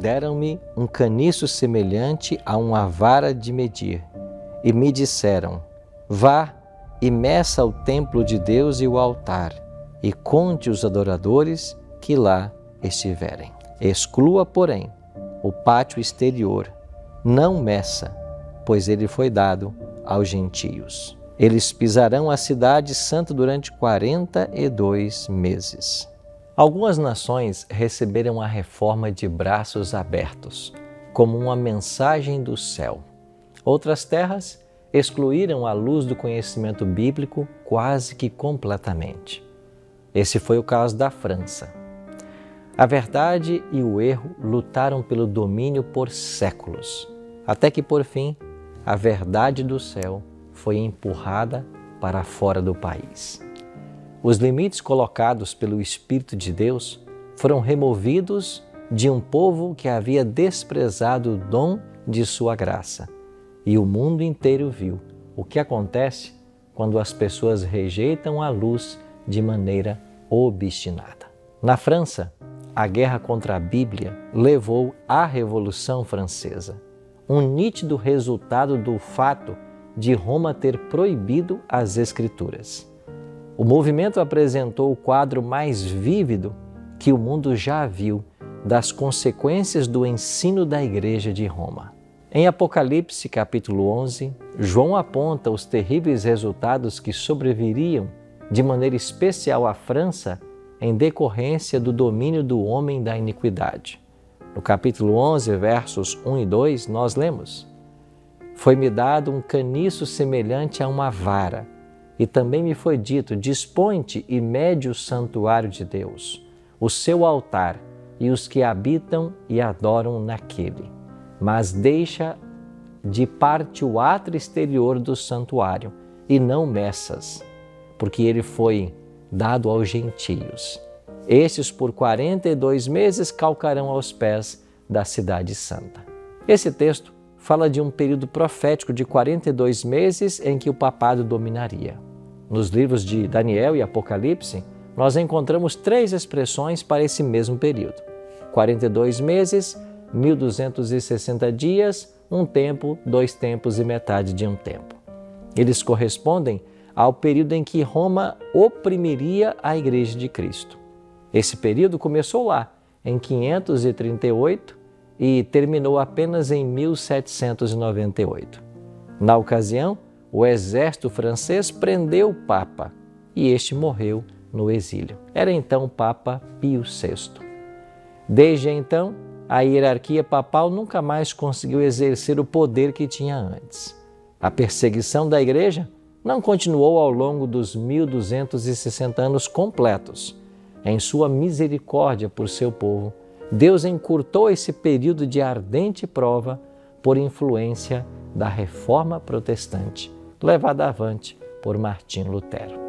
Deram-me um caniço semelhante a uma vara de medir, e me disseram: vá e meça o templo de Deus e o altar, e conte os adoradores que lá estiverem. Exclua, porém, o pátio exterior, não meça, pois ele foi dado aos gentios. Eles pisarão a cidade santa durante 42 meses. Algumas nações receberam a reforma de braços abertos, como uma mensagem do céu. Outras terras excluíram a luz do conhecimento bíblico quase que completamente. Esse foi o caso da França. A verdade e o erro lutaram pelo domínio por séculos, até que, por fim, a verdade do céu foi empurrada para fora do país. Os limites colocados pelo Espírito de Deus foram removidos de um povo que havia desprezado o dom de sua graça. E o mundo inteiro viu o que acontece quando as pessoas rejeitam a luz de maneira obstinada. Na França, a guerra contra a Bíblia levou à Revolução Francesa, um nítido resultado do fato de Roma ter proibido as Escrituras. O movimento apresentou o quadro mais vívido que o mundo já viu das consequências do ensino da Igreja de Roma. Em Apocalipse, capítulo 11, João aponta os terríveis resultados que sobreviriam de maneira especial à França em decorrência do domínio do homem da iniquidade. No capítulo 11, versos 1 e 2, nós lemos: foi-me dado um caniço semelhante a uma vara, e também me foi dito: dispõe-te e mede o santuário de Deus, o seu altar e os que habitam e adoram naquele. Mas deixa de parte o átrio exterior do santuário, e não meças, porque ele foi dado aos gentios. Estes por 42 meses calcarão aos pés da cidade santa. Esse texto fala de um período profético de 42 meses em que o papado dominaria. Nos livros de Daniel e Apocalipse, nós encontramos 3 expressões para esse mesmo período: 42 meses, 1260 dias, um tempo, 2 tempos e metade de um tempo. Eles correspondem ao período em que Roma oprimiria a Igreja de Cristo. Esse período começou lá, em 538, e terminou apenas em 1798. Na ocasião, o exército francês prendeu o Papa e este morreu no exílio. Era então o Papa Pio VI. Desde então, a hierarquia papal nunca mais conseguiu exercer o poder que tinha antes. A perseguição da Igreja não continuou ao longo dos 1260 anos completos. Em sua misericórdia por seu povo, Deus encurtou esse período de ardente prova por influência da Reforma Protestante, levada avante por Martim Lutero.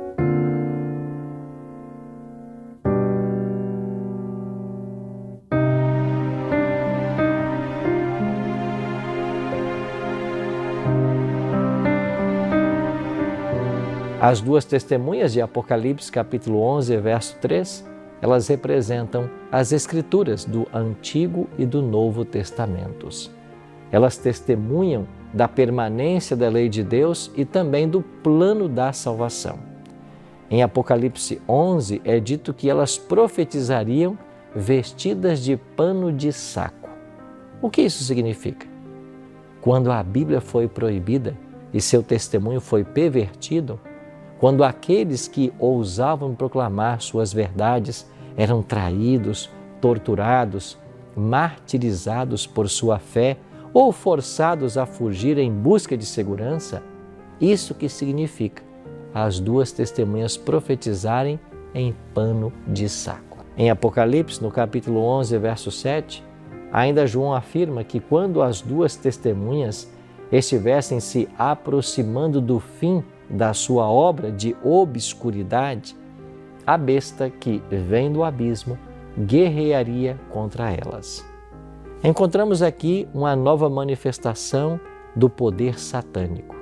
As 2 testemunhas de Apocalipse, capítulo 11, verso 3, elas representam as Escrituras do Antigo e do Novo Testamentos. Elas testemunham da permanência da lei de Deus e também do plano da salvação. Em Apocalipse 11 é dito que elas profetizariam vestidas de pano de saco. O que isso significa? Quando a Bíblia foi proibida e seu testemunho foi pervertido, quando aqueles que ousavam proclamar suas verdades eram traídos, torturados, martirizados por sua fé ou forçados a fugir em busca de segurança, isso que significa as 2 testemunhas profetizarem em pano de saco. Em Apocalipse, no capítulo 11, verso 7, ainda João afirma que quando as 2 testemunhas estivessem se aproximando do fim da sua obra de obscuridade, a besta que vem do abismo guerrearia contra elas. Encontramos aqui uma nova manifestação do poder satânico.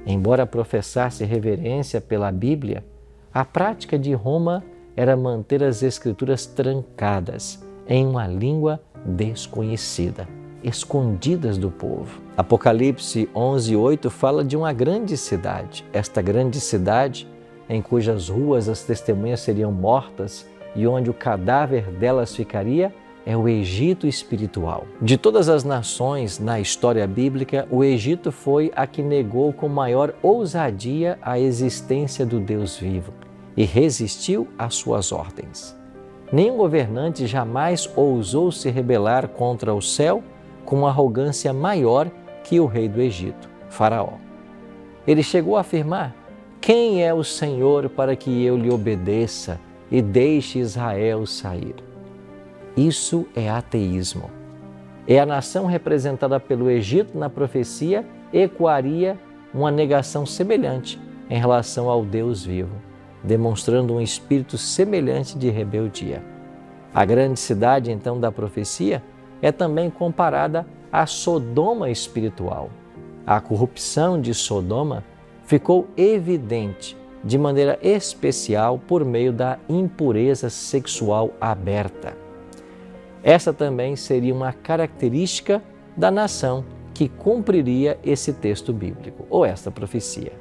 Embora professasse reverência pela Bíblia, a prática de Roma era manter as Escrituras trancadas em uma língua desconhecida, escondidas do povo. Apocalipse 11:8 fala de uma grande cidade. Esta grande cidade, em cujas ruas as testemunhas seriam mortas e onde o cadáver delas ficaria, é o Egito espiritual. De todas as nações na história bíblica, o Egito foi a que negou com maior ousadia a existência do Deus vivo e resistiu às suas ordens. Nenhum governante jamais ousou se rebelar contra o céu com arrogância maior que o rei do Egito, Faraó. Ele chegou a afirmar: "Quem é o Senhor para que eu lhe obedeça e deixe Israel sair?" Isso é ateísmo. É a nação representada pelo Egito na profecia ecoaria uma negação semelhante em relação ao Deus vivo, demonstrando um espírito semelhante de rebeldia. A grande cidade, então, da profecia é também comparada a Sodoma espiritual. A corrupção de Sodoma ficou evidente de maneira especial por meio da impureza sexual aberta. Essa também seria uma característica da nação que cumpriria esse texto bíblico, ou esta profecia.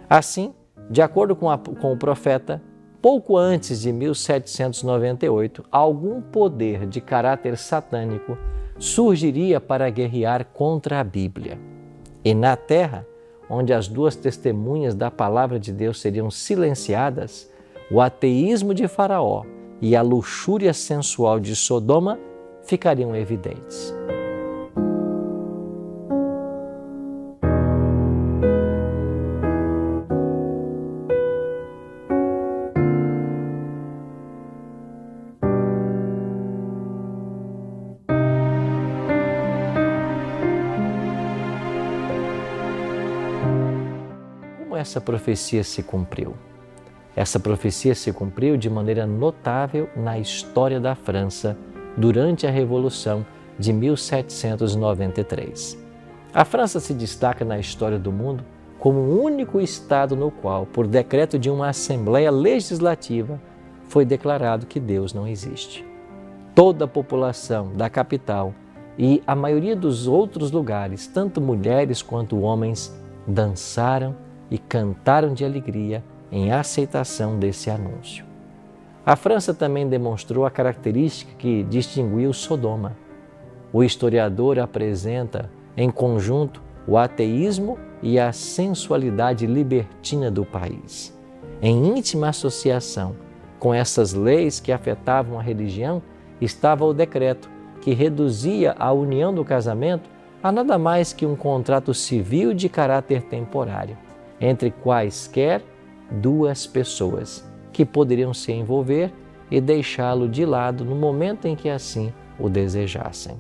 Assim, de acordo com o profeta, pouco antes de 1798, algum poder de caráter satânico surgiria para guerrear contra a Bíblia. E na terra, onde as duas testemunhas da palavra de Deus seriam silenciadas, o ateísmo de Faraó e a luxúria sensual de Sodoma ficariam evidentes. Como essa profecia se cumpriu? Essa profecia se cumpriu de maneira notável na história da França durante a Revolução de 1793. A França se destaca na história do mundo como o único estado no qual, por decreto de uma Assembleia Legislativa, foi declarado que Deus não existe. Toda a população da capital e a maioria dos outros lugares, tanto mulheres quanto homens, dançaram e cantaram de alegria em aceitação desse anúncio. A França também demonstrou a característica que distinguiu Sodoma. O historiador apresenta, em conjunto, o ateísmo e a sensualidade libertina do país. Em íntima associação com essas leis que afetavam a religião, estava o decreto que reduzia a união do casamento a nada mais que um contrato civil de caráter temporário, entre quaisquer duas pessoas que poderiam se envolver e deixá-lo de lado no momento em que assim o desejassem.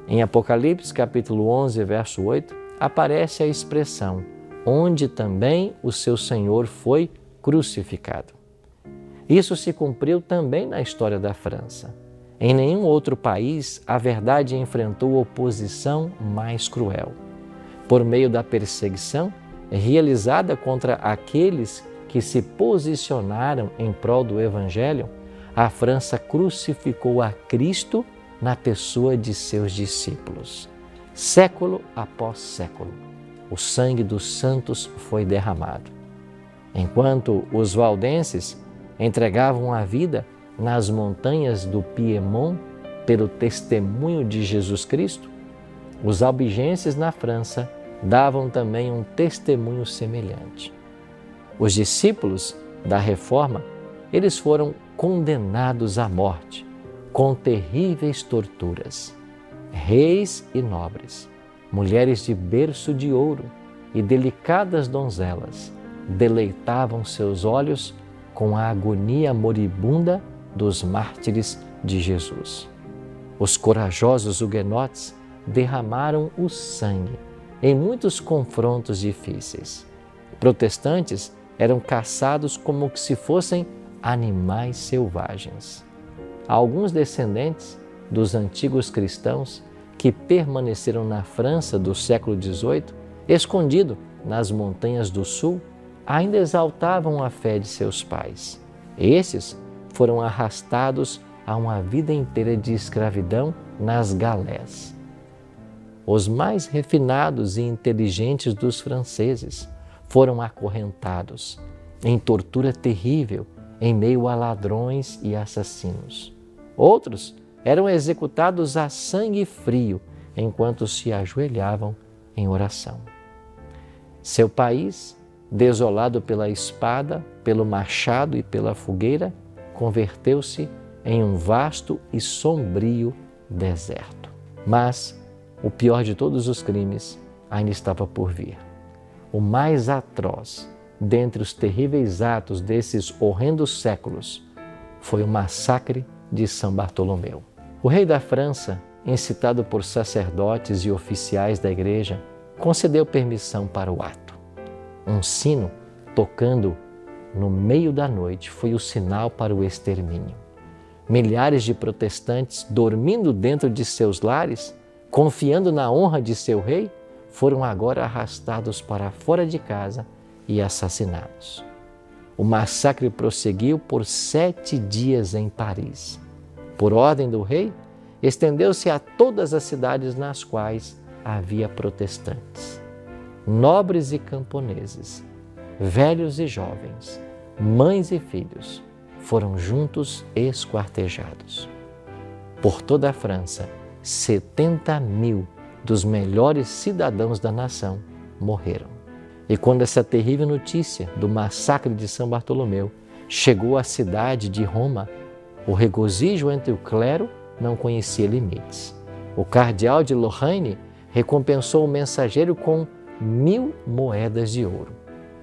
Em Apocalipse, capítulo 11, verso 8, aparece a expressão onde também o seu Senhor foi crucificado. Isso se cumpriu também na história da França. Em nenhum outro país a verdade enfrentou oposição mais cruel. Por meio da perseguição realizada contra aqueles que se posicionaram em prol do Evangelho, a França crucificou a Cristo na pessoa de seus discípulos. Século após século, o sangue dos santos foi derramado. Enquanto os valdenses entregavam a vida nas montanhas do Piemont pelo testemunho de Jesus Cristo, os albigenses na França davam também um testemunho semelhante. Os discípulos da Reforma, eles foram condenados à morte, com terríveis torturas. Reis e nobres, mulheres de berço de ouro e delicadas donzelas, deleitavam seus olhos com a agonia moribunda dos mártires de Jesus. Os corajosos huguenotes derramaram o sangue em muitos confrontos difíceis. Protestantes eram caçados como se fossem animais selvagens. Alguns descendentes dos antigos cristãos que permaneceram na França do século XVIII, escondido nas montanhas do sul, ainda exaltavam a fé de seus pais. Esses foram arrastados a uma vida inteira de escravidão nas galés. Os mais refinados e inteligentes dos franceses foram acorrentados em tortura terrível em meio a ladrões e assassinos. Outros eram executados a sangue frio enquanto se ajoelhavam em oração. Seu país, desolado pela espada, pelo machado e pela fogueira, converteu-se em um vasto e sombrio deserto. Mas o pior de todos os crimes ainda estava por vir. O mais atroz dentre os terríveis atos desses horrendos séculos foi o massacre de São Bartolomeu. O rei da França, incitado por sacerdotes e oficiais da igreja, concedeu permissão para o ato. Um sino tocando no meio da noite foi o sinal para o extermínio. Milhares de protestantes, dormindo dentro de seus lares, confiando na honra de seu rei, foram agora arrastados para fora de casa e assassinados. O massacre prosseguiu por 7 dias em Paris. Por ordem do rei, estendeu-se a todas as cidades nas quais havia protestantes. Nobres e camponeses, velhos e jovens, mães e filhos, foram juntos esquartejados. Por toda a França, 70.000 dos melhores cidadãos da nação morreram. E quando essa terrível notícia do massacre de São Bartolomeu chegou à cidade de Roma, o regozijo entre o clero não conhecia limites. O cardeal de Lorraine recompensou o mensageiro com 1.000 moedas de ouro.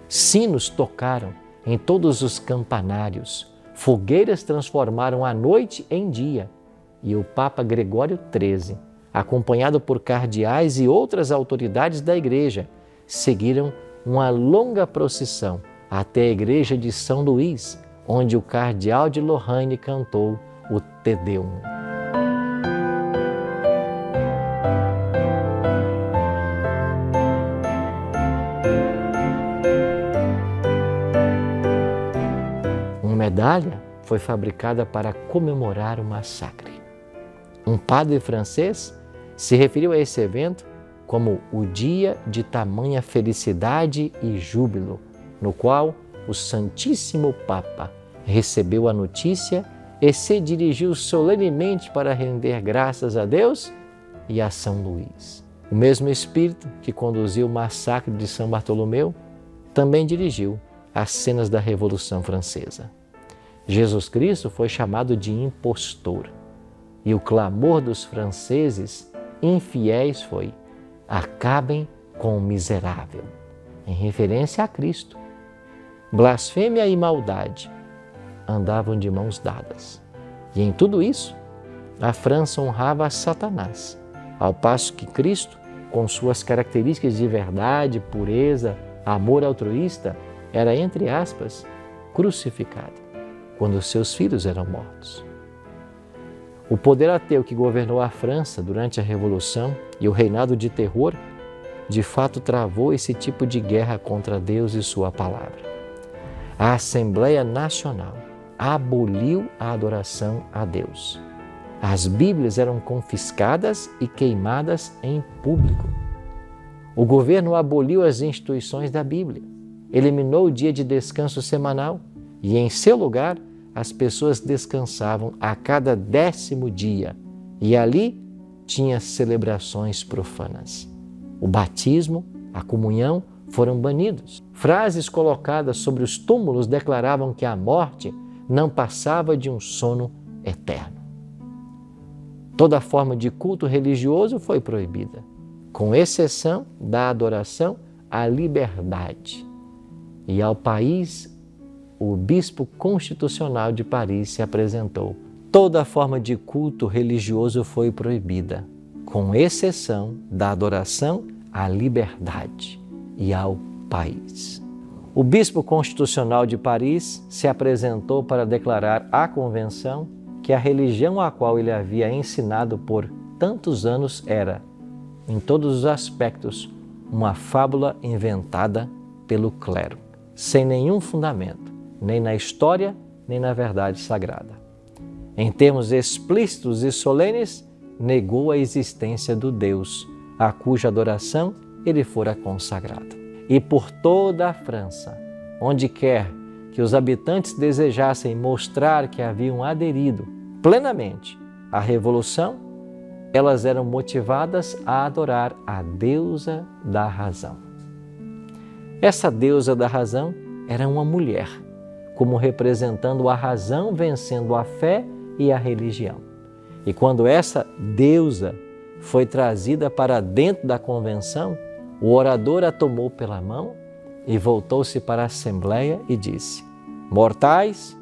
Sinos tocaram em todos os campanários, fogueiras transformaram a noite em dia, e o Papa Gregório XIII, acompanhado por cardeais e outras autoridades da igreja, seguiram uma longa procissão até a igreja de São Luís, onde o cardeal de Lorraine cantou o Te Deum. Uma medalha foi fabricada para comemorar o massacre. Um padre francês se referiu a esse evento como o dia de tamanha felicidade e júbilo, no qual o Santíssimo Papa recebeu a notícia e se dirigiu solenemente para render graças a Deus e a São Luís. O mesmo Espírito que conduziu o massacre de São Bartolomeu também dirigiu as cenas da Revolução Francesa. Jesus Cristo foi chamado de impostor, e o clamor dos franceses infiéis foi: acabem com o miserável, em referência a Cristo. Blasfêmia e maldade andavam de mãos dadas. E em tudo isso, a França honrava a Satanás, ao passo que Cristo, com suas características de verdade, pureza, amor altruísta, era, entre aspas, crucificado, quando seus filhos eram mortos. O poder ateu que governou a França durante a Revolução e o reinado de terror, de fato travou esse tipo de guerra contra Deus e sua palavra. A Assembleia Nacional aboliu a adoração a Deus. As Bíblias eram confiscadas e queimadas em público. O governo aboliu as instituições da Bíblia, eliminou o dia de descanso semanal e, em seu lugar, as pessoas descansavam a cada 10º dia e ali tinha celebrações profanas. O batismo, a comunhão foram banidos. Frases colocadas sobre os túmulos declaravam que a morte não passava de um sono eterno. Toda forma de culto religioso foi proibida, com exceção da adoração à liberdade. E ao país, o bispo constitucional de Paris se apresentou. Toda forma de culto religioso foi proibida, com exceção da adoração à liberdade e ao país. O bispo constitucional de Paris se apresentou para declarar à convenção que a religião a qual ele havia ensinado por tantos anos era, em todos os aspectos, uma fábula inventada pelo clero, sem nenhum fundamento, nem na história, nem na verdade sagrada. Em termos explícitos e solenes, negou a existência do Deus, a cuja adoração ele fora consagrado. E por toda a França, onde quer que os habitantes desejassem mostrar que haviam aderido plenamente à Revolução, elas eram motivadas a adorar a deusa da razão. Essa deusa da razão era uma mulher, como representando a razão vencendo a fé e a religião. E quando essa deusa foi trazida para dentro da convenção, o orador a tomou pela mão e voltou-se para a Assembleia e disse: mortais,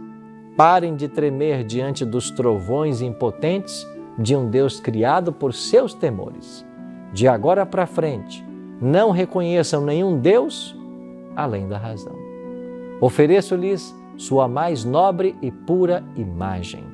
parem de tremer diante dos trovões impotentes de um Deus criado por seus temores. De agora para frente, não reconheçam nenhum Deus além da razão. Ofereço-lhes sua mais nobre e pura imagem.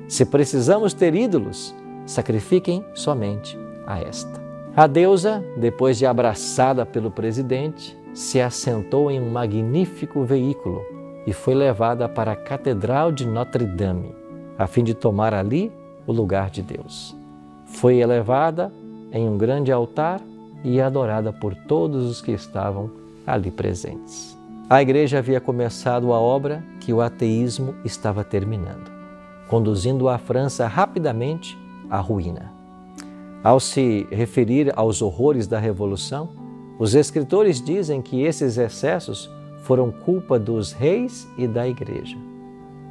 Se precisamos ter ídolos, sacrifiquem somente a esta. A deusa, depois de abraçada pelo presidente, se assentou em um magnífico veículo e foi levada para a Catedral de Notre-Dame, a fim de tomar ali o lugar de Deus. Foi elevada em um grande altar e adorada por todos os que estavam ali presentes. A Igreja havia começado a obra que o ateísmo estava terminando, conduzindo a França rapidamente à ruína. Ao se referir aos horrores da Revolução, os escritores dizem que esses excessos foram culpa dos reis e da Igreja.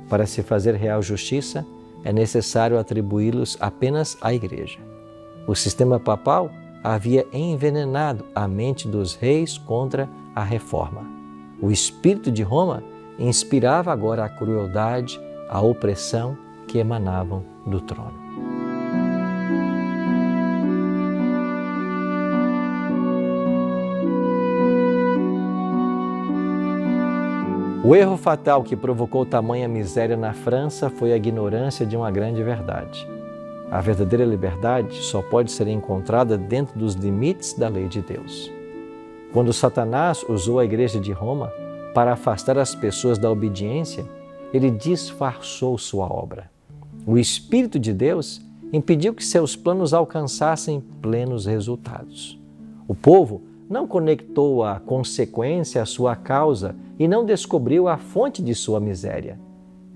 Para se fazer real justiça, é necessário atribuí-los apenas à Igreja. O sistema papal havia envenenado a mente dos reis contra a Reforma. O espírito de Roma inspirava agora a crueldade, a opressão que emanavam do trono. O erro fatal que provocou tamanha miséria na França foi a ignorância de uma grande verdade. A verdadeira liberdade só pode ser encontrada dentro dos limites da lei de Deus. Quando Satanás usou a Igreja de Roma para afastar as pessoas da obediência, ele disfarçou sua obra. O Espírito de Deus impediu que seus planos alcançassem plenos resultados. O povo não conectou a consequência à sua causa e não descobriu a fonte de sua miséria.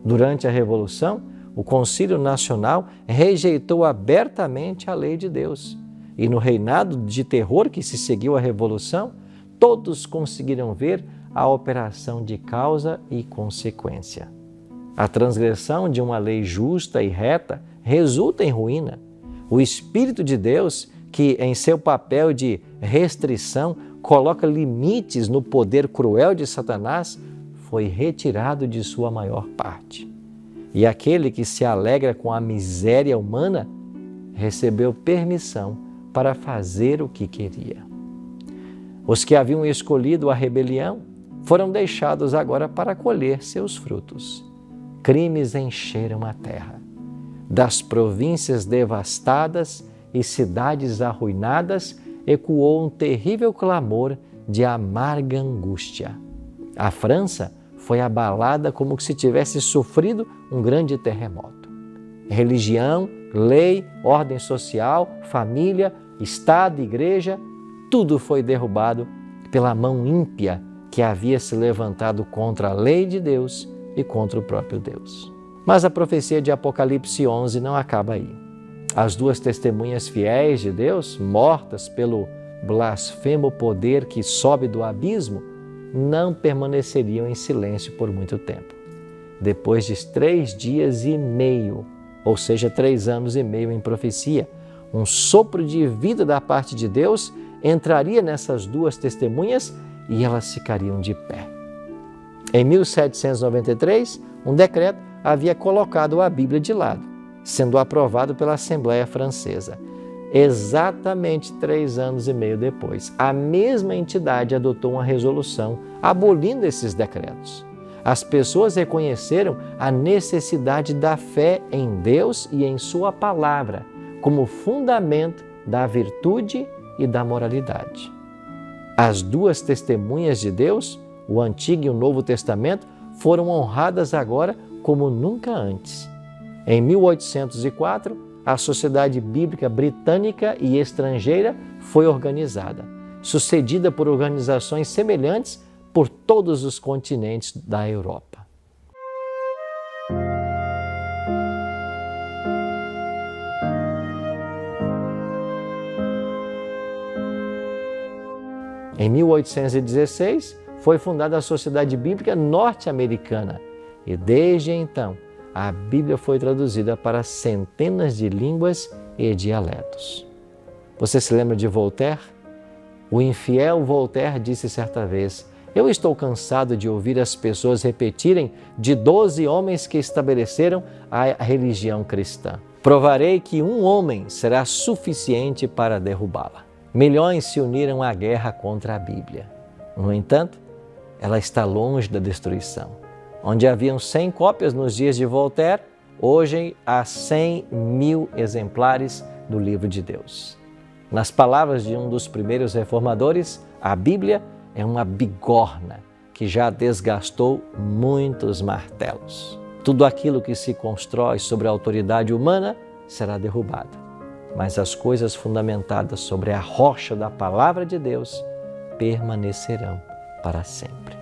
Durante a Revolução, o Concílio Nacional rejeitou abertamente a lei de Deus. E no reinado de terror que se seguiu à Revolução, todos conseguiram ver a operação de causa e consequência. A transgressão de uma lei justa e reta resulta em ruína. O Espírito de Deus, que em seu papel de restrição coloca limites no poder cruel de Satanás, foi retirado de sua maior parte. E aquele que se alegra com a miséria humana recebeu permissão para fazer o que queria. Os que haviam escolhido a rebelião foram deixados agora para colher seus frutos. Crimes encheram a terra. Das províncias devastadas e cidades arruinadas ecoou um terrível clamor de amarga angústia. A França foi abalada como se tivesse sofrido um grande terremoto. Religião, lei, ordem social, família, Estado, Igreja, tudo foi derrubado pela mão ímpia que havia se levantado contra a lei de Deus e contra o próprio Deus. Mas a profecia de Apocalipse 11 não acaba aí. As duas testemunhas fiéis de Deus, mortas pelo blasfemo poder que sobe do abismo, não permaneceriam em silêncio por muito tempo. Depois de 3 dias e meio, ou seja, 3 anos e meio em profecia, um sopro de vida da parte de Deus entraria nessas duas testemunhas e elas ficariam de pé. Em 1793, um decreto havia colocado a Bíblia de lado, sendo aprovado pela Assembleia Francesa. Exatamente 3 anos e meio depois, a mesma entidade adotou uma resolução abolindo esses decretos. As pessoas reconheceram a necessidade da fé em Deus e em sua palavra como fundamento da virtude e da moralidade. As duas testemunhas de Deus, o Antigo e o Novo Testamento, foram honradas agora como nunca antes. Em 1804, a Sociedade Bíblica Britânica e Estrangeira foi organizada, sucedida por organizações semelhantes por todos os continentes da Europa. Em 1816, foi fundada a Sociedade Bíblica Norte-Americana e, desde então, a Bíblia foi traduzida para centenas de línguas e dialetos. Você se lembra de Voltaire? O infiel Voltaire disse certa vez: "Eu estou cansado de ouvir as pessoas repetirem de 12 homens que estabeleceram a religião cristã. Provarei que um homem será suficiente para derrubá-la." Milhões se uniram à guerra contra a Bíblia. No entanto, ela está longe da destruição. Onde haviam 100 cópias nos dias de Voltaire, hoje há 100.000 exemplares do livro de Deus. Nas palavras de um dos primeiros reformadores, a Bíblia é uma bigorna que já desgastou muitos martelos. Tudo aquilo que se constrói sobre a autoridade humana será derrubado. Mas as coisas fundamentadas sobre a rocha da palavra de Deus permanecerão para sempre.